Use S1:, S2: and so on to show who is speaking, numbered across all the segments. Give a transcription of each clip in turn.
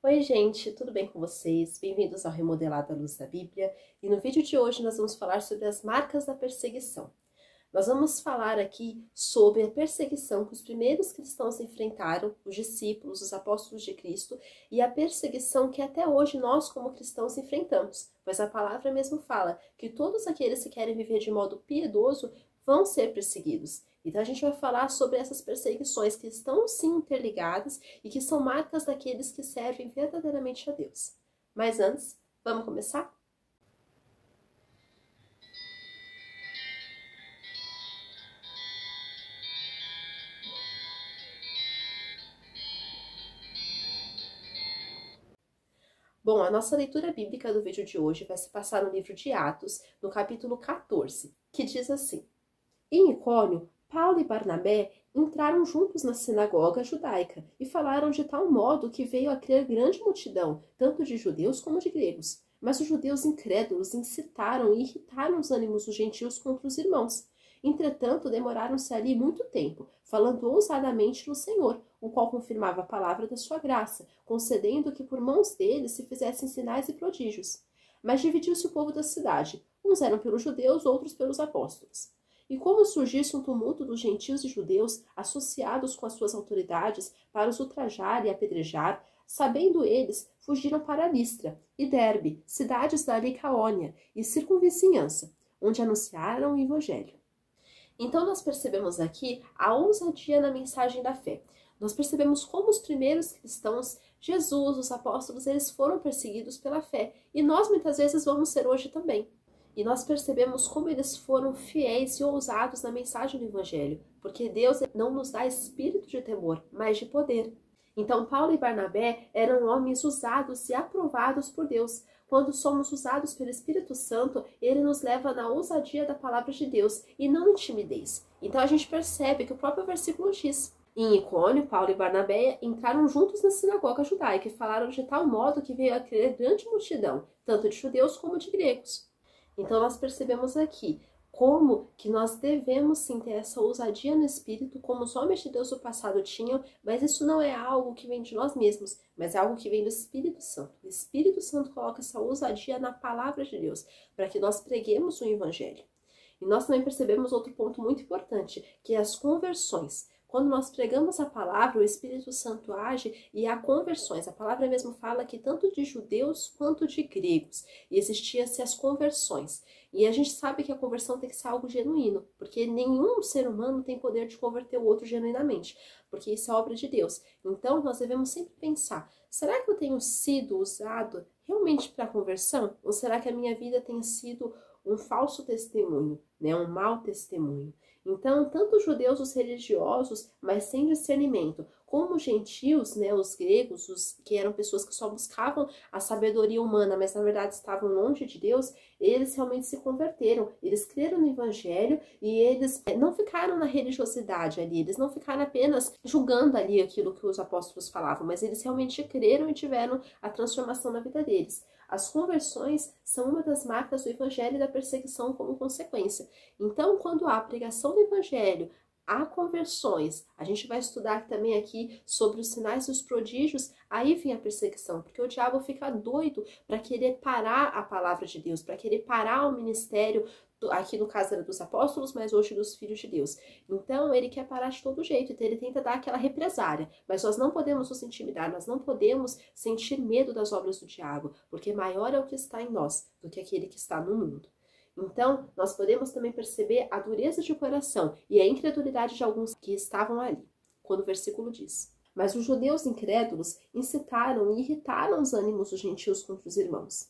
S1: Oi gente, tudo bem com vocês? Bem-vindos ao Remodelado à Luz da Bíblia. E no vídeo de hoje nós vamos falar sobre as marcas da perseguição. Nós vamos falar aqui sobre a perseguição que os primeiros cristãos enfrentaram, os discípulos, os apóstolos de Cristo, e a perseguição que até hoje nós como cristãos enfrentamos. Pois a palavra mesmo fala que todos aqueles que querem viver de modo piedoso vão ser perseguidos. Então a gente vai falar sobre essas perseguições que estão sim interligadas e que são marcas daqueles que servem verdadeiramente a Deus. Mas antes, vamos começar? Bom, a nossa leitura bíblica do vídeo de hoje vai se passar no livro de Atos, no capítulo 14, que diz assim: Em Icônio, Paulo e Barnabé entraram juntos na sinagoga judaica e falaram de tal modo que veio a crer grande multidão, tanto de judeus como de gregos. Mas os judeus incrédulos incitaram e irritaram os ânimos dos gentios contra os irmãos. Entretanto, demoraram-se ali muito tempo, falando ousadamente no Senhor, o qual confirmava a palavra da sua graça, concedendo que por mãos deles se fizessem sinais e prodígios. Mas dividiu-se o povo da cidade. Uns eram pelos judeus, outros pelos apóstolos. E como surgisse um tumulto dos gentios e judeus, associados com as suas autoridades, para os ultrajar e apedrejar, sabendo eles, fugiram para Listra e Derbe, cidades da Licaônia e circunvizinhança, onde anunciaram o evangelho. Então nós percebemos aqui a ousadia na mensagem da fé. Nós percebemos como os primeiros cristãos, Jesus, os apóstolos, eles foram perseguidos pela fé. E nós muitas vezes vamos ser hoje também. E nós percebemos como eles foram fiéis e ousados na mensagem do Evangelho, porque Deus não nos dá espírito de temor, mas de poder. Então Paulo e Barnabé eram homens usados e aprovados por Deus. Quando somos usados pelo Espírito Santo, ele nos leva na ousadia da palavra de Deus e não em timidez. Então a gente percebe que o próprio versículo diz: Em Icônio, Paulo e Barnabé entraram juntos na sinagoga judaica e falaram de tal modo que veio a crer grande multidão, tanto de judeus como de gregos. Então nós percebemos aqui como que nós devemos sim ter essa ousadia no espírito, como os homens de Deus do passado tinham, mas isso não é algo que vem de nós mesmos, mas é algo que vem do Espírito Santo. O Espírito Santo coloca essa ousadia na palavra de Deus, para que nós preguemos o Evangelho. E nós também percebemos outro ponto muito importante, que é as conversões. Quando nós pregamos a palavra, o Espírito Santo age e há conversões. A palavra mesmo fala que tanto de judeus quanto de gregos existiam-se as conversões. E a gente sabe que a conversão tem que ser algo genuíno, porque nenhum ser humano tem poder de converter o outro genuinamente, porque isso é obra de Deus. Então nós devemos sempre pensar, será que eu tenho sido usado realmente para a conversão? Ou será que a minha vida tem sido um falso testemunho, né? Um mau testemunho? Então, tanto os judeus, os religiosos, mas sem discernimento, como os gentios, né, os gregos, os que eram pessoas que só buscavam a sabedoria humana, mas na verdade estavam longe de Deus, eles realmente se converteram, eles creram no Evangelho e eles não ficaram na religiosidade ali, eles não ficaram apenas julgando ali aquilo que os apóstolos falavam, mas eles realmente creram e tiveram a transformação na vida deles. As conversões são uma das marcas do Evangelho e da perseguição como consequência. Então, quando há a pregação do Evangelho, há conversões, a gente vai estudar também aqui sobre os sinais e os prodígios, aí vem a perseguição, porque o diabo fica doido para querer parar a palavra de Deus, para querer parar o ministério, aqui no caso era dos apóstolos, mas hoje dos filhos de Deus. Então ele quer parar de todo jeito, então ele tenta dar aquela represária, mas nós não podemos nos intimidar, nós não podemos sentir medo das obras do diabo, porque maior é o que está em nós do que aquele que está no mundo. Então, nós podemos também perceber a dureza de coração e a incredulidade de alguns que estavam ali, quando o versículo diz: Mas os judeus incrédulos incitaram e irritaram os ânimos dos gentios contra os irmãos.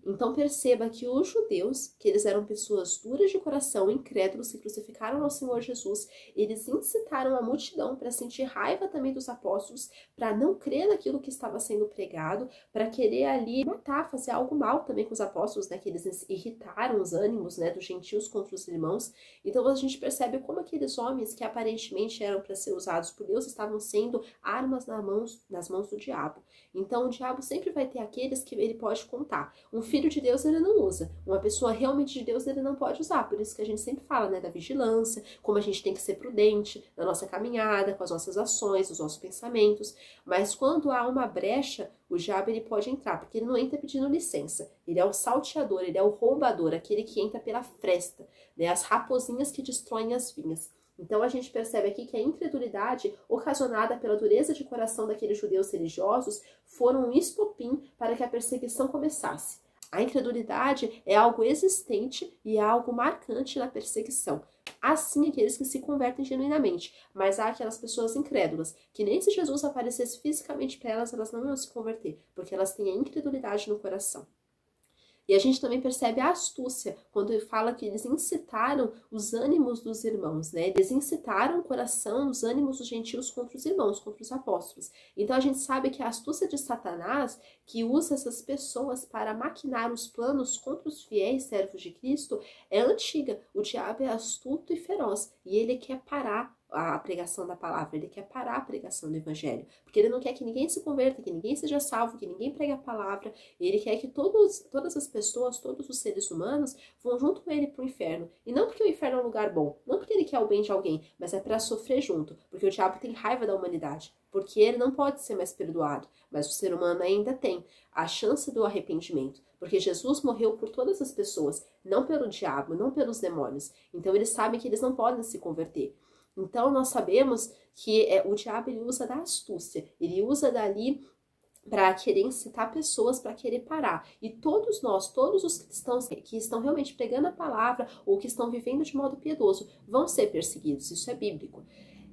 S1: Então perceba que os judeus, que eles eram pessoas duras de coração, incrédulos, que crucificaram ao Senhor Jesus, eles incitaram a multidão para sentir raiva também dos apóstolos, para não crer naquilo que estava sendo pregado, para querer ali matar, fazer algo mal também com os apóstolos, né, que eles irritaram os ânimos, né, dos gentios contra os irmãos. Então a gente percebe como aqueles homens que aparentemente eram para ser usados por Deus estavam sendo armas nas mãos do diabo. Então o diabo sempre vai ter aqueles que ele pode contar. Um filho de Deus, ele não usa. Uma pessoa realmente de Deus, ele não pode usar. Por isso que a gente sempre fala, né, da vigilância, como a gente tem que ser prudente na nossa caminhada, com as nossas ações, os nossos pensamentos. Mas quando há uma brecha, o diabo ele pode entrar, porque ele não entra pedindo licença. Ele é o salteador, ele é o roubador, aquele que entra pela fresta, né, as raposinhas que destroem as vinhas. Então a gente percebe aqui que a incredulidade ocasionada pela dureza de coração daqueles judeus religiosos foram um estopim para que a perseguição começasse. A incredulidade é algo existente e é algo marcante na perseguição. Há sim aqueles que se convertem genuinamente, mas há aquelas pessoas incrédulas, que nem se Jesus aparecesse fisicamente para elas, elas não iam se converter, porque elas têm a incredulidade no coração. E a gente também percebe a astúcia quando ele fala que eles incitaram os ânimos dos irmãos, né? Eles incitaram o coração, os ânimos dos gentios contra os irmãos, contra os apóstolos. Então a gente sabe que a astúcia de Satanás, que usa essas pessoas para maquinar os planos contra os fiéis servos de Cristo, é antiga. O diabo é astuto e feroz e ele quer parar a pregação da palavra, ele quer parar a pregação do evangelho, porque ele não quer que ninguém se converta, que ninguém seja salvo, que ninguém pregue a palavra, ele quer que todas as pessoas, todos os seres humanos vão junto com ele para o inferno, e não porque o inferno é um lugar bom, não porque ele quer o bem de alguém, mas é para sofrer junto, porque o diabo tem raiva da humanidade, porque ele não pode ser mais perdoado, mas o ser humano ainda tem a chance do arrependimento, porque Jesus morreu por todas as pessoas, não pelo diabo, não pelos demônios, então eles sabem que eles não podem se converter. Então, nós sabemos que o diabo ele usa da astúcia, ele usa dali para querer incitar pessoas para querer parar. E todos nós, todos os cristãos que estão realmente pregando a palavra ou que estão vivendo de modo piedoso, vão ser perseguidos, isso é bíblico.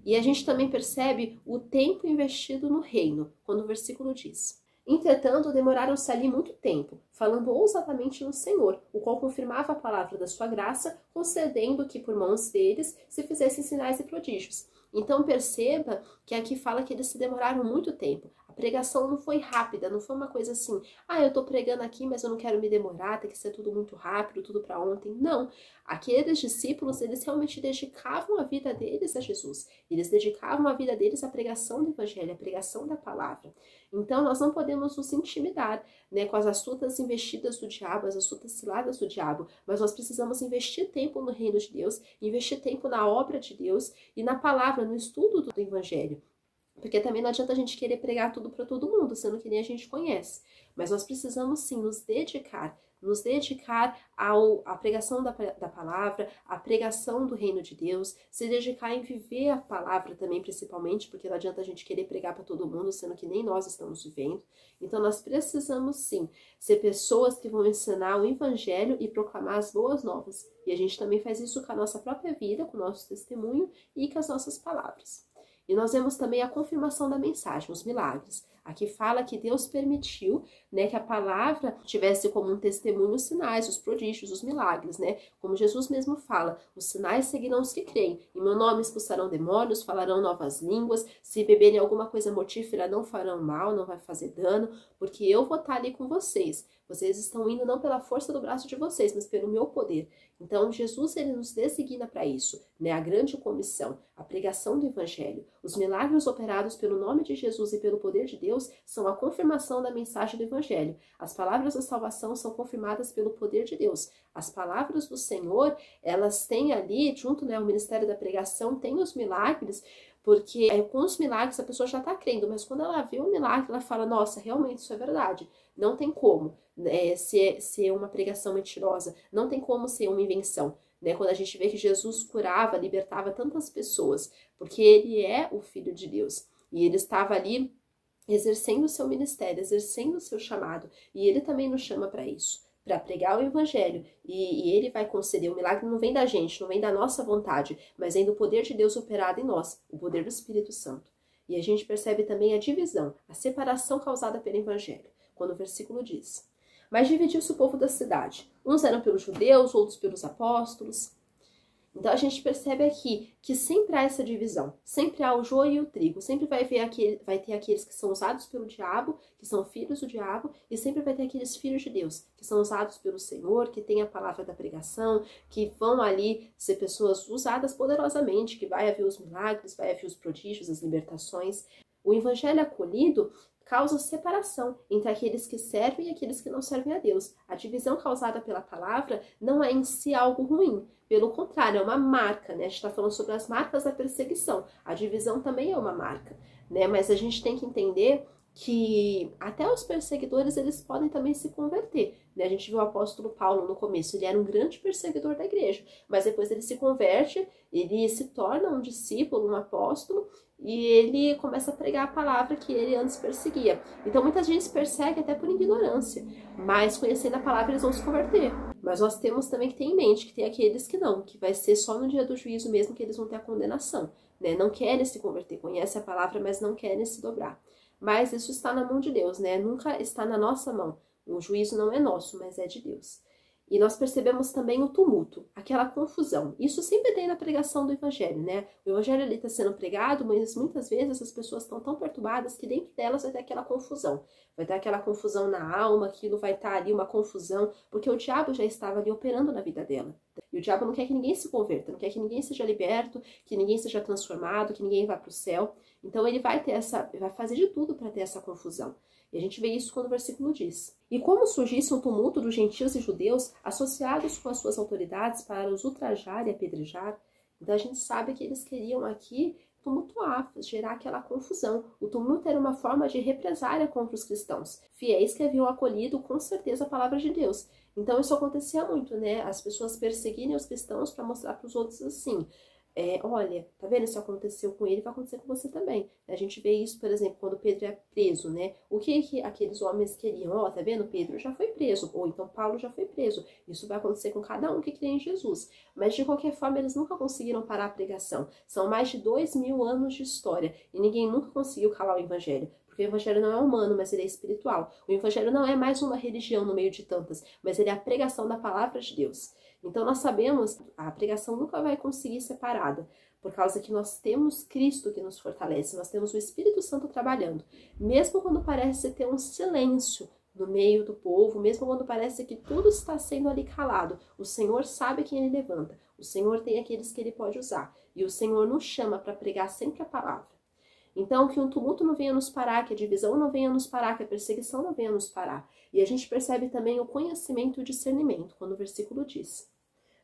S1: E a gente também percebe o tempo investido no reino, quando o versículo diz: entretanto, demoraram-se ali muito tempo, falando ousadamente no Senhor, o qual confirmava a palavra da sua graça, concedendo que por mãos deles se fizessem sinais e prodígios. Então perceba que aqui fala que eles se demoraram muito tempo. A pregação não foi rápida, não foi uma coisa assim, eu tô pregando aqui, mas eu não quero me demorar, tem que ser tudo muito rápido, tudo para ontem. Não. Aqueles discípulos, eles realmente dedicavam a vida deles a Jesus. Eles dedicavam a vida deles à pregação do evangelho, à pregação da palavra. Então, nós não podemos nos intimidar, né, com as astutas investidas do diabo, as astutas ciladas do diabo, mas nós precisamos investir tempo no reino de Deus, investir tempo na obra de Deus e na palavra, no estudo do evangelho. Porque também não adianta a gente querer pregar tudo para todo mundo, sendo que nem a gente conhece. Mas nós precisamos sim nos dedicar à pregação da palavra, à pregação do reino de Deus, se dedicar em viver a palavra também, principalmente, porque não adianta a gente querer pregar para todo mundo, sendo que nem nós estamos vivendo. Então nós precisamos sim ser pessoas que vão ensinar o evangelho e proclamar as boas novas. E a gente também faz isso com a nossa própria vida, com o nosso testemunho e com as nossas palavras. E nós vemos também a confirmação da mensagem, os milagres. Aqui fala que Deus permitiu, né, que a palavra tivesse como um testemunho os sinais, os prodígios, os milagres, né? Como Jesus mesmo fala, os sinais seguirão os que creem. Em meu nome expulsarão demônios, falarão novas línguas, se beberem alguma coisa mortífera não farão mal, não vai fazer dano, porque eu vou estar ali com vocês. Vocês estão indo não pela força do braço de vocês, mas pelo meu poder. Então, Jesus, ele nos designa para isso, né? A grande comissão, a pregação do evangelho. Os milagres operados pelo nome de Jesus e pelo poder de Deus são a confirmação da mensagem do evangelho. As palavras da salvação são confirmadas pelo poder de Deus. As palavras do Senhor, elas têm ali, junto, né, ao ministério da pregação, tem os milagres, porque com os milagres a pessoa já está crendo, mas quando ela vê o milagre, ela fala, nossa, realmente isso é verdade. Não tem como ser uma pregação mentirosa, não tem como ser uma invenção. Né? Quando a gente vê que Jesus curava, libertava tantas pessoas, porque ele é o Filho de Deus. E ele estava ali exercendo o seu ministério, exercendo o seu chamado. E ele também nos chama para isso, para pregar o evangelho. E ele vai conceder. O milagre não vem da gente, não vem da nossa vontade, mas vem do poder de Deus operado em nós, o poder do Espírito Santo. E a gente percebe também a divisão, a separação causada pelo evangelho, quando o versículo diz: mas dividiu-se o povo da cidade. Uns eram pelos judeus, outros pelos apóstolos. Então a gente percebe aqui que sempre há essa divisão, sempre há o joio e o trigo, sempre vai ter aqueles que são usados pelo diabo, que são filhos do diabo, e sempre vai ter aqueles filhos de Deus, que são usados pelo Senhor, que têm a palavra da pregação, que vão ali ser pessoas usadas poderosamente, que vai haver os milagres, vai haver os prodígios, as libertações. O evangelho acolhido causam separação entre aqueles que servem e aqueles que não servem a Deus. A divisão causada pela palavra não é em si algo ruim, pelo contrário, é uma marca, né? A gente está falando sobre as marcas da perseguição. A divisão também é uma marca, né? Mas a gente tem que entender que até os perseguidores, eles podem também se converter, né? A gente viu o apóstolo Paulo no começo, ele era um grande perseguidor da igreja, mas depois ele se converte, ele se torna um discípulo, um apóstolo, e ele começa a pregar a palavra que ele antes perseguia. Então muita gente persegue até por ignorância, mas conhecendo a palavra eles vão se converter. Mas nós temos também que ter em mente que tem aqueles que não, que vai ser só no dia do juízo mesmo que eles vão ter a condenação, né? Não querem se converter, conhecem a palavra, mas não querem se dobrar. Mas isso está na mão de Deus, né? Nunca está na nossa mão. O juízo não é nosso, mas é de Deus. E nós percebemos também o tumulto, aquela confusão. Isso sempre tem na pregação do evangelho, né? O evangelho ali está sendo pregado, mas muitas vezes as pessoas estão tão perturbadas que dentro delas vai ter aquela confusão. Vai ter aquela confusão na alma, aquilo vai estar ali uma confusão, porque o diabo já estava ali operando na vida dela. E o diabo não quer que ninguém se converta, não quer que ninguém seja liberto, que ninguém seja transformado, que ninguém vá para o céu. Então ele vai fazer de tudo para ter essa confusão. E a gente vê isso quando o versículo diz: e como surgisse um tumulto dos gentios e judeus associados com as suas autoridades para os ultrajar e apedrejar. Então a gente sabe que eles queriam aqui tumultuar, gerar aquela confusão. O tumulto era uma forma de represália contra os cristãos, fiéis que haviam acolhido com certeza a palavra de Deus. Então isso acontecia muito, né? As pessoas perseguirem os cristãos para mostrar para os outros assim: olha, tá vendo? Isso aconteceu com ele, vai acontecer com você também. A gente vê isso, por exemplo, quando Pedro é preso, né? O que aqueles homens queriam? Tá vendo? Pedro já foi preso, ou então Paulo já foi preso. Isso vai acontecer com cada um que crê em Jesus. Mas, de qualquer forma, eles nunca conseguiram parar a pregação. São mais de 2000 anos de história e ninguém nunca conseguiu calar o evangelho. Porque o evangelho não é humano, mas ele é espiritual. O evangelho não é mais uma religião no meio de tantas, mas ele é a pregação da palavra de Deus. Então nós sabemos que a pregação nunca vai conseguir ser parada, por causa que nós temos Cristo que nos fortalece, nós temos o Espírito Santo trabalhando. Mesmo quando parece ter um silêncio no meio do povo, mesmo quando parece que tudo está sendo ali calado, o Senhor sabe quem Ele levanta, o Senhor tem aqueles que Ele pode usar, e o Senhor nos chama para pregar sempre a palavra. Então, que um tumulto não venha nos parar, que a divisão não venha nos parar, que a perseguição não venha nos parar. E a gente percebe também o conhecimento e o discernimento, quando o versículo diz: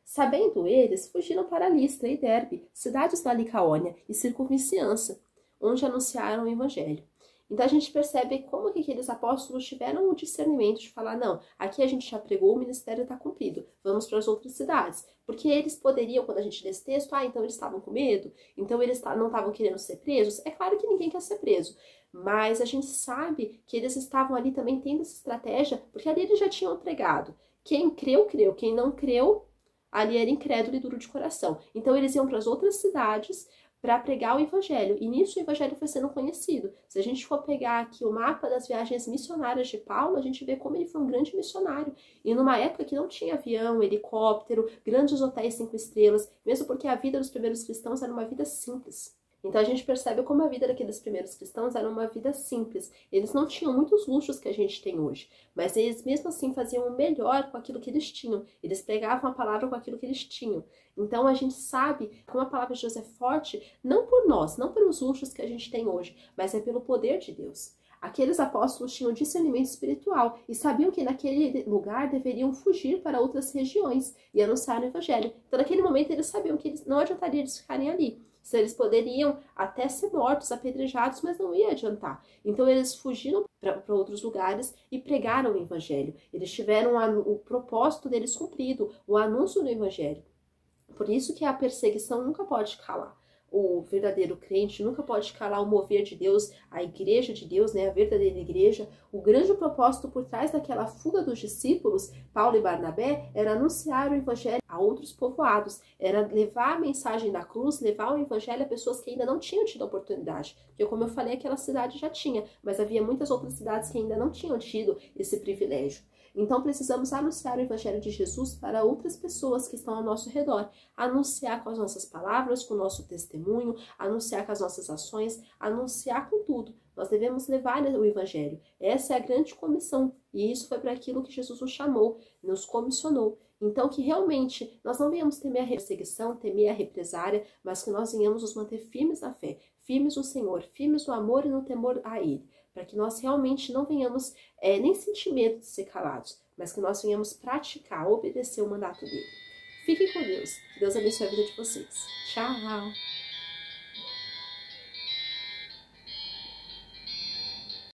S1: sabendo eles, fugiram para Listra e Derbe, cidades da Licaônia e circunvizinhança, onde anunciaram o evangelho. Então a gente percebe como que aqueles apóstolos tiveram o discernimento de falar: não, aqui a gente já pregou, o ministério está cumprido, vamos para as outras cidades. Porque eles poderiam, quando a gente lê esse texto, então eles estavam com medo, então eles não estavam querendo ser presos. É claro que ninguém quer ser preso, mas a gente sabe que eles estavam ali também tendo essa estratégia, porque ali eles já tinham pregado. Quem creu, creu. Quem não creu, ali era incrédulo e duro de coração. Então eles iam para as outras cidades para pregar o evangelho, e nisso o evangelho foi sendo conhecido. Se a gente for pegar aqui o mapa das viagens missionárias de Paulo, a gente vê como ele foi um grande missionário, e numa época que não tinha avião, helicóptero, grandes hotéis 5 estrelas, mesmo porque a vida dos primeiros cristãos era uma vida simples. Então a gente percebe como a vida daqueles primeiros cristãos era uma vida simples. Eles não tinham muitos luxos que a gente tem hoje, mas eles mesmo assim faziam o melhor com aquilo que eles tinham. Eles pregavam a palavra com aquilo que eles tinham. Então a gente sabe como a palavra de Deus é forte, não por nós, não pelos luxos que a gente tem hoje, mas é pelo poder de Deus. Aqueles apóstolos tinham discernimento espiritual e sabiam que naquele lugar deveriam fugir para outras regiões e anunciar o evangelho. Então naquele momento eles sabiam que não adiantaria eles ficarem ali. Se eles poderiam até ser mortos, apedrejados, mas não ia adiantar. Então eles fugiram para outros lugares e pregaram o evangelho. Eles tiveram o propósito deles cumprido, o anúncio do evangelho. Por isso que a perseguição nunca pode calar. O verdadeiro crente nunca pode calar o mover de Deus, a igreja de Deus, né, a verdadeira igreja. O grande propósito por trás daquela fuga dos discípulos, Paulo e Barnabé, era anunciar o evangelho a outros povoados, era levar a mensagem da cruz, levar o evangelho a pessoas que ainda não tinham tido a oportunidade. Porque, como eu falei, aquela cidade já tinha, mas havia muitas outras cidades que ainda não tinham tido esse privilégio. Então precisamos anunciar o evangelho de Jesus para outras pessoas que estão ao nosso redor. Anunciar com as nossas palavras, com o nosso testemunho, anunciar com as nossas ações, anunciar com tudo. Nós devemos levar o evangelho. Essa é a grande comissão. E isso foi para aquilo que Jesus nos chamou, nos comissionou. Então que realmente nós não venhamos temer a perseguição, temer a represária, mas que nós venhamos nos manter firmes na fé, firmes no Senhor, firmes no amor e no temor a Ele. para que nós realmente não venhamos nem sentir medo de ser calados, mas que nós venhamos praticar, obedecer o mandato dele. Fiquem com Deus. Que Deus abençoe a vida de vocês. Tchau!